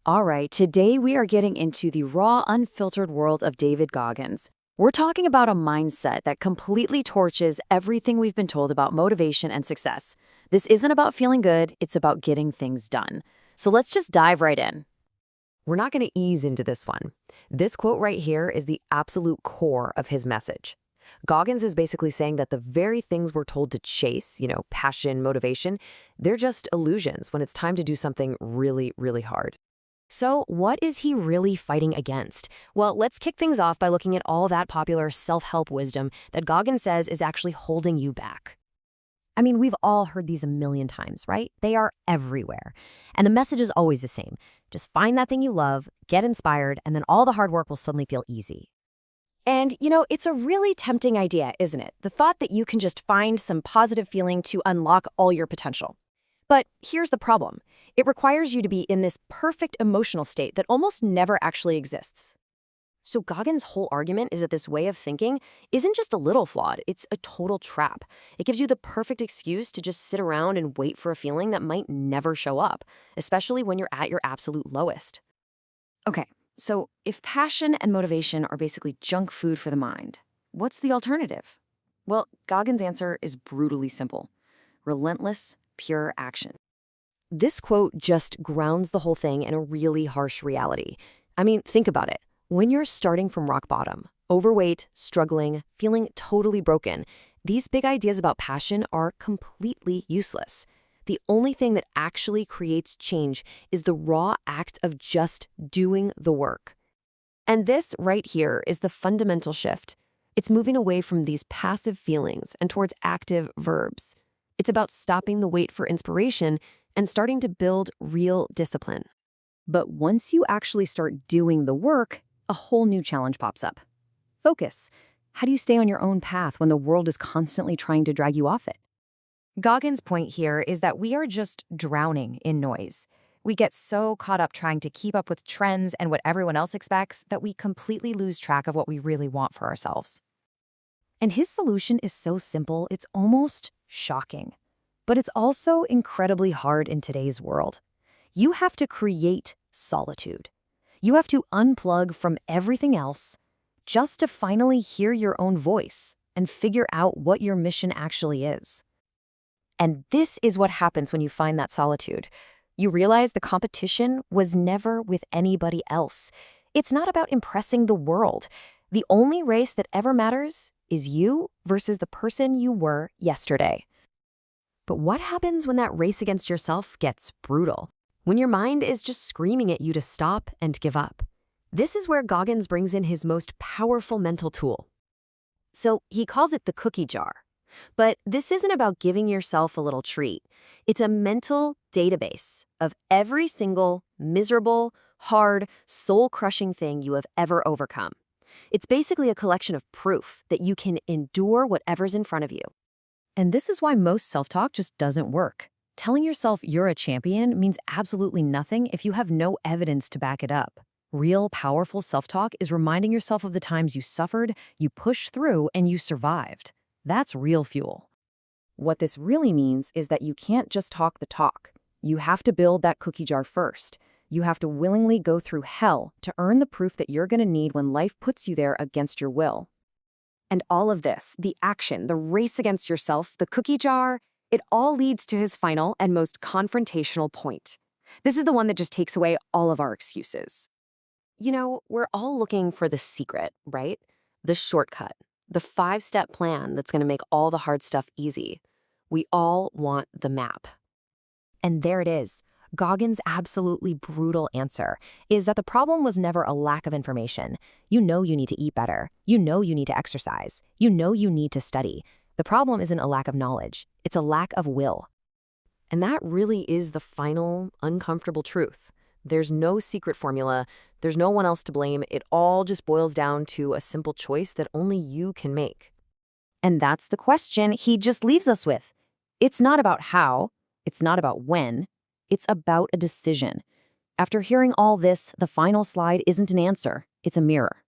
All right, today we are getting into the raw, unfiltered world of David Goggins. We're talking about a mindset that completely torches everything we've been told about motivation and success. This isn't about feeling good, it's about getting things done. So let's just dive right in. We're not going to ease into this one. This quote right here is the absolute core of his message. Goggins is basically saying that the very things we're told to chase, passion, motivation, they're just illusions when it's time to do something really, really hard. So, what is he really fighting against? Well, let's kick things off by looking at all that popular self-help wisdom that Goggins says is actually holding you back. I mean, we've all heard these a million times, right? They are everywhere. And the message is always the same. Just find that thing you love, get inspired, and then all the hard work will suddenly feel easy. And, it's a really tempting idea, isn't it? The thought that you can just find some positive feeling to unlock all your potential. But here's the problem. It requires you to be in this perfect emotional state that almost never actually exists. So Goggins' whole argument is that this way of thinking isn't just a little flawed, it's a total trap. It gives you the perfect excuse to just sit around and wait for a feeling that might never show up, especially when you're at your absolute lowest. Okay, so if passion and motivation are basically junk food for the mind, what's the alternative? Well, Goggins' answer is brutally simple. Relentless, pure action. This quote just grounds the whole thing in a really harsh reality. I mean, think about it. When you're starting from rock bottom, overweight, struggling, feeling totally broken, these big ideas about passion are completely useless. The only thing that actually creates change is the raw act of just doing the work. And this right here is the fundamental shift. It's moving away from these passive feelings and towards active verbs. It's about stopping the wait for inspiration and starting to build real discipline. But once you actually start doing the work, a whole new challenge pops up. Focus. How do you stay on your own path when the world is constantly trying to drag you off it? Goggins' point here is that we are just drowning in noise. We get so caught up trying to keep up with trends and what everyone else expects that we completely lose track of what we really want for ourselves. And his solution is so simple, it's almost shocking. But it's also incredibly hard in today's world. You have to create solitude. You have to unplug from everything else just to finally hear your own voice and figure out what your mission actually is. And this is what happens when you find that solitude. You realize the competition was never with anybody else. It's not about impressing the world. The only race that ever matters is you versus the person you were yesterday. But what happens when that race against yourself gets brutal? When your mind is just screaming at you to stop and give up? This is where Goggins brings in his most powerful mental tool. So he calls it the cookie jar. But this isn't about giving yourself a little treat. It's a mental database of every single miserable, hard, soul-crushing thing you have ever overcome. It's basically a collection of proof that you can endure whatever's in front of you. And this is why most self-talk just doesn't work. Telling yourself you're a champion means absolutely nothing if you have no evidence to back it up. Real, powerful self-talk is reminding yourself of the times you suffered, you pushed through, and you survived. That's real fuel. What this really means is that you can't just talk the talk. You have to build that cookie jar first. You have to willingly go through hell to earn the proof that you're going to need when life puts you there against your will. And all of this, the action, the race against yourself, the cookie jar, it all leads to his final and most confrontational point. This is the one that just takes away all of our excuses. We're all looking for the secret, right? The shortcut, the 5-step plan that's going to make all the hard stuff easy. We all want the map. And there it is. Goggins' absolutely brutal answer is that the problem was never a lack of information. You know you need to eat better. You know you need to exercise. You know you need to study. The problem isn't a lack of knowledge. It's a lack of will. And that really is the final, uncomfortable truth. There's no secret formula. There's no one else to blame. It all just boils down to a simple choice that only you can make. And that's the question he just leaves us with. It's not about how. It's not about when. It's about a decision. After hearing all this, the final slide isn't an answer. It's a mirror.